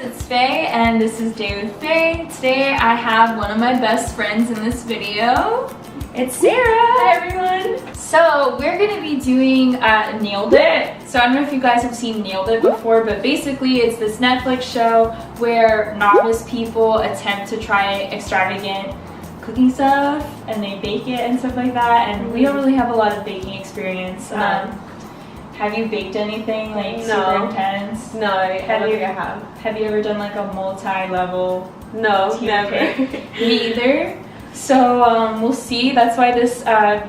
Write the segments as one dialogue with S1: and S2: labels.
S1: it's Faye and this is Day with Faye. Today I have one of my best friends in this video. It's Sara! Hi everyone! So we're going to be doing Nailed It. So I don't know if you guys have seen Nailed It before, but basically it's this Netflix show where novice people attempt to try extravagant cooking stuff and they bake it and stuff like that, and we don't really have a lot of baking experience. Have you baked anything like super intense?
S2: No, I don't think I have.
S1: Have you ever done like a multi-level?
S2: No, never.
S1: Me either. So we'll see. That's why this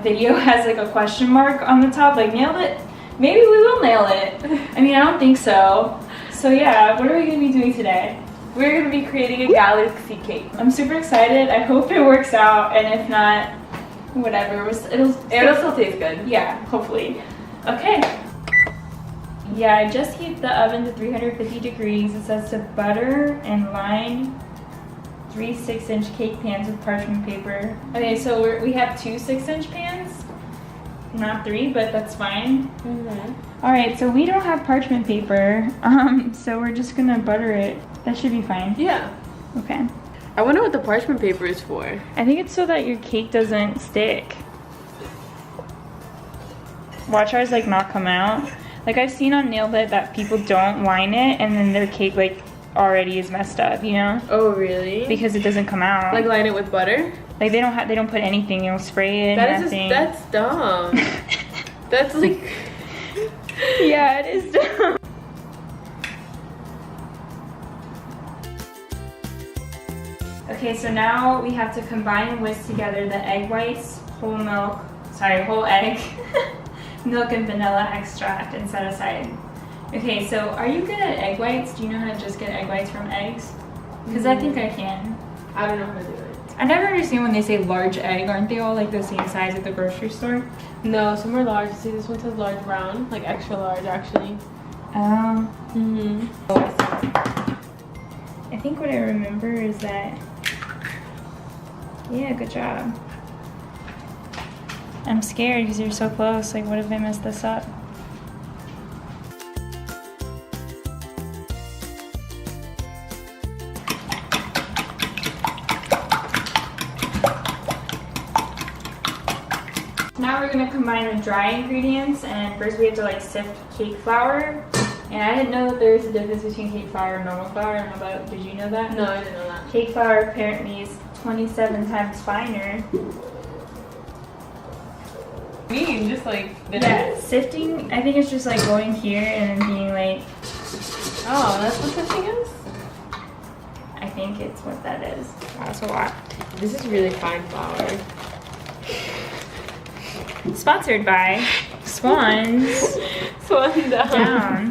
S1: video has like a question mark on the top, like nailed it. Maybe we will nail it. I mean, I don't think so. So yeah, what are we gonna be doing today?
S2: We're gonna be creating a galaxy cake.
S1: I'm super excited. I hope it works out, and if not, whatever. It'll
S2: still taste good.
S1: Yeah, hopefully. Okay. Yeah, I just heat the oven to 350 degrees. It says to butter and line 3 6-inch cake pans with parchment paper. Okay, so we have 2 6-inch pans, not 3, but that's fine. All right, so we don't have parchment paper, so we're just gonna butter it. That should be fine.
S2: Yeah.
S1: Okay.
S2: I wonder what the parchment paper is for.
S1: I think it's so that your cake doesn't stick. Watch ours like not come out. Like I've seen on Nailed It that people don't line it and then their cake like already is messed up, you know?
S2: Oh really?
S1: Because it doesn't come out.
S2: Like line it with butter?
S1: Like they don't put anything, you'll spray it.
S2: That's dumb. That's like
S1: yeah, it is dumb. Okay, so now we have to combine and whisk together the egg whites, whole egg, milk and vanilla extract, and set aside. Okay, so are you good at egg whites? Do you know how to just get egg whites from eggs? Because I think I can.
S2: I don't know how to do it.
S1: I never understand when they say large egg. Aren't they all like the same size at the grocery store?
S2: No, some are large. See, this one says large brown, like extra large actually.
S1: Oh. I think what I remember is that. Yeah, good job. I'm scared because you're so close. Like, what if I mess this up? Now we're gonna combine the dry ingredients, and first we have to like sift cake flour. And I didn't know that there was a difference between cake flour and normal flour. I don't know about, did you know that?
S2: No, I didn't know that.
S1: Cake flour apparently is 27 times finer.
S2: Just like this?
S1: Yeah, sifting, I think it's just like going here and then being like...
S2: Oh, that's what sifting is?
S1: I think it's what that is. That's a lot.
S2: This is really fine flour.
S1: Sponsored by Swans.
S2: Swan down.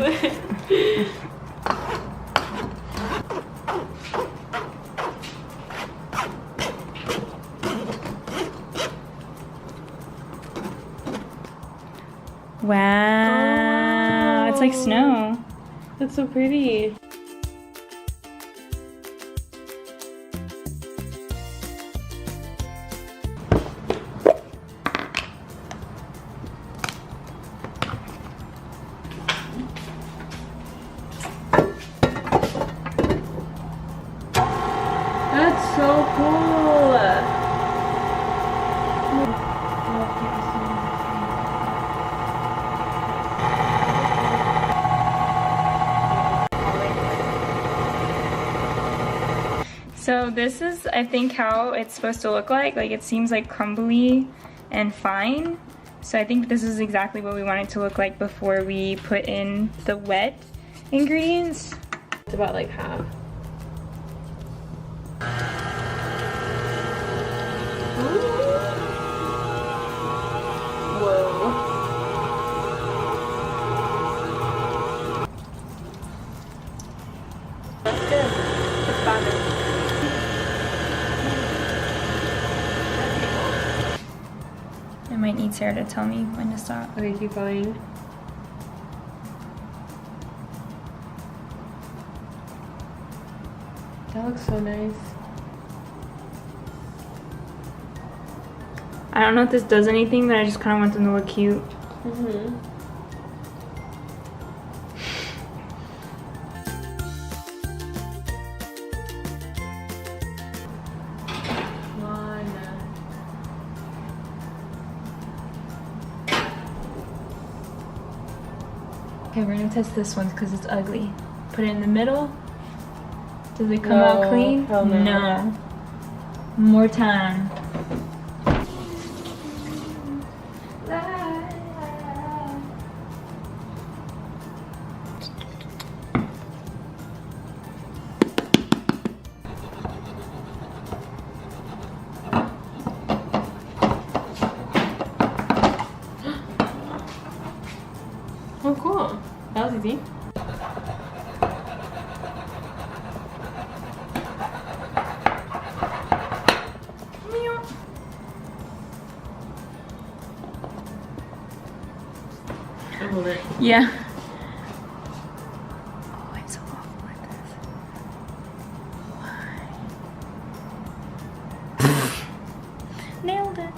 S1: Wow, it's like snow.
S2: That's so pretty. That's so cool.
S1: So this is, I think, how it's supposed to look like. Like it seems like crumbly and fine. So I think this is exactly what we want it to look like before we put in the wet ingredients.
S2: It's about like half. That's good. It's fine.
S1: I might need Sara to tell me when to stop.
S2: Okay, keep going. That looks so nice.
S1: I don't know if this does anything, but I just kind of want them to look cute. Okay, we're gonna test this one because it's ugly. Put it in the middle. Does it come out clean?
S2: Hell no.
S1: No. More time.
S2: Oh, cool. That was easy. Hold it.
S1: Yeah. Oh, it's so awful like this. Why? Nailed it.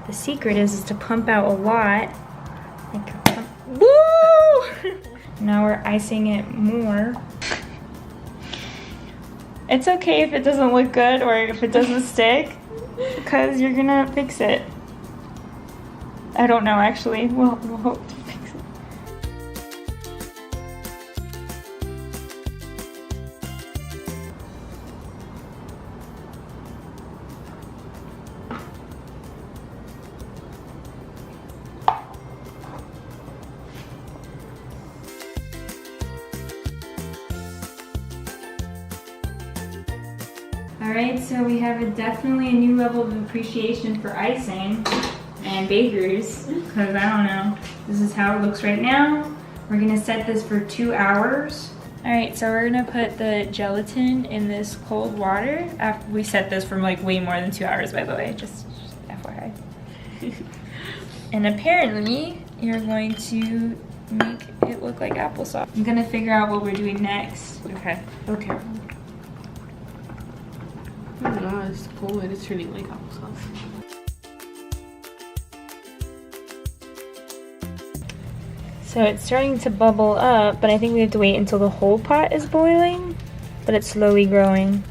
S1: The secret is to pump out a lot. Woo! Now we're icing it more. It's okay if it doesn't look good or if it doesn't stick, because you're gonna fix it. I don't know, actually. We'll hope to fix it. Alright, so we have definitely a new level of appreciation for icing and bakers, because I don't know. This is how it looks right now. We're gonna set this for 2 hours. Alright, so we're gonna put the gelatin in this cold water. After we set this for like way more than 2 hours, by the way, just FYI. And apparently, you're going to make it look like applesauce. I'm gonna figure out what we're doing next.
S2: Okay. Okay. Oh my god, it's cool. It is turning like applesauce.
S1: So it's starting to bubble up, but I think we have to wait until the whole pot is boiling, but it's slowly growing.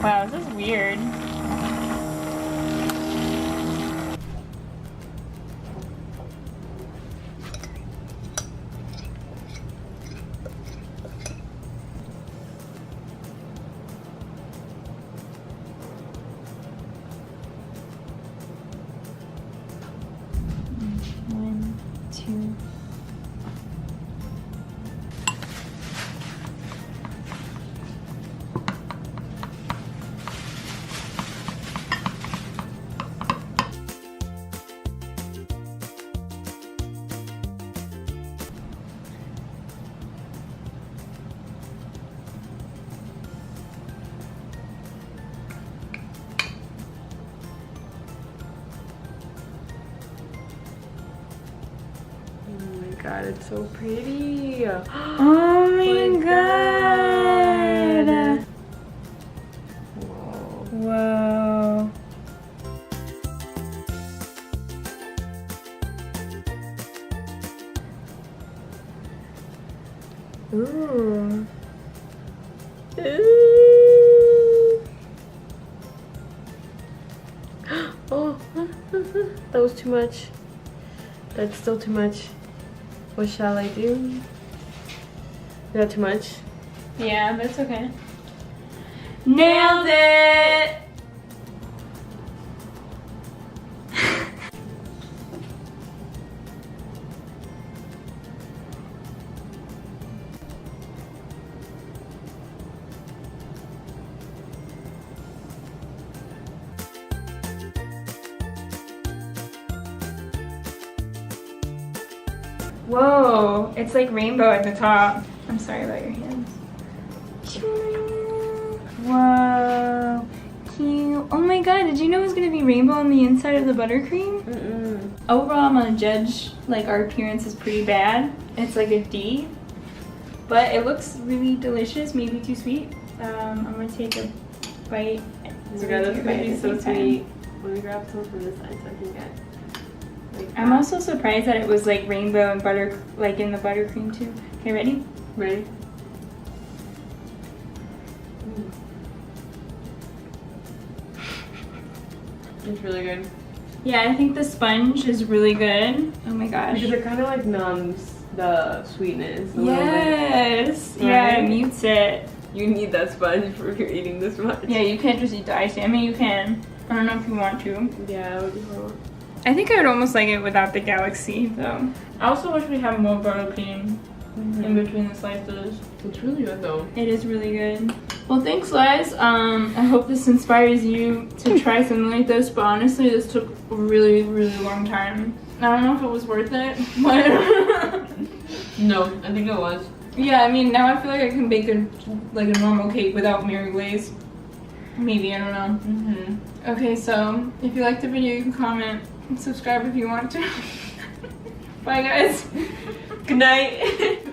S1: Wow, this is weird. One, two.
S2: God, it's so pretty.
S1: Oh my god.
S2: Whoa.
S1: Whoa. Ooh.
S2: Ooh. Oh, that was too much. That's still too much. What shall I do? Is that too much?
S1: Yeah, that's okay. Nailed it! Whoa, it's like rainbow at the top. I'm sorry about your hands. Whoa, cute. Oh my god, did you know it was gonna be rainbow on the inside of the buttercream?
S2: Mm-mm.
S1: Overall, I'm gonna judge, like, our appearance is pretty bad. It's like a D. But it looks really delicious, maybe too sweet. I'm gonna take a bite.
S2: Oh my god, that's gonna be so sweet. Let me grab some from this side so I can get. Like,
S1: I'm also surprised that it was like rainbow and butter, like in the buttercream too. Okay, ready?
S2: ready? It's really good.
S1: Yeah, I think the sponge is really good. Oh my gosh.
S2: Because it kind of like numbs the sweetness a little bit.
S1: Yes. Yeah, it
S2: Right?
S1: mutes it.
S2: You need that sponge if you're eating this much.
S1: Yeah, you can't just eat the icing. I mean, you can. I don't know if you want to.
S2: Yeah, it would be horrible.
S1: I think I would almost like it without the galaxy, though. I also wish we had more buttercream in between the slices.
S2: It's really good though.
S1: It is really good. Well, thanks, guys. I hope this inspires you to try something like this, but honestly, this took a really, really long time. I don't know if it was worth it, but
S2: No, I think it was.
S1: yeah, I mean, now I feel like I can bake a normal cake without Mary glaze. Maybe, I don't know. Okay, so if you liked the video, you can comment and subscribe if you want to. Bye, guys.
S2: Good night.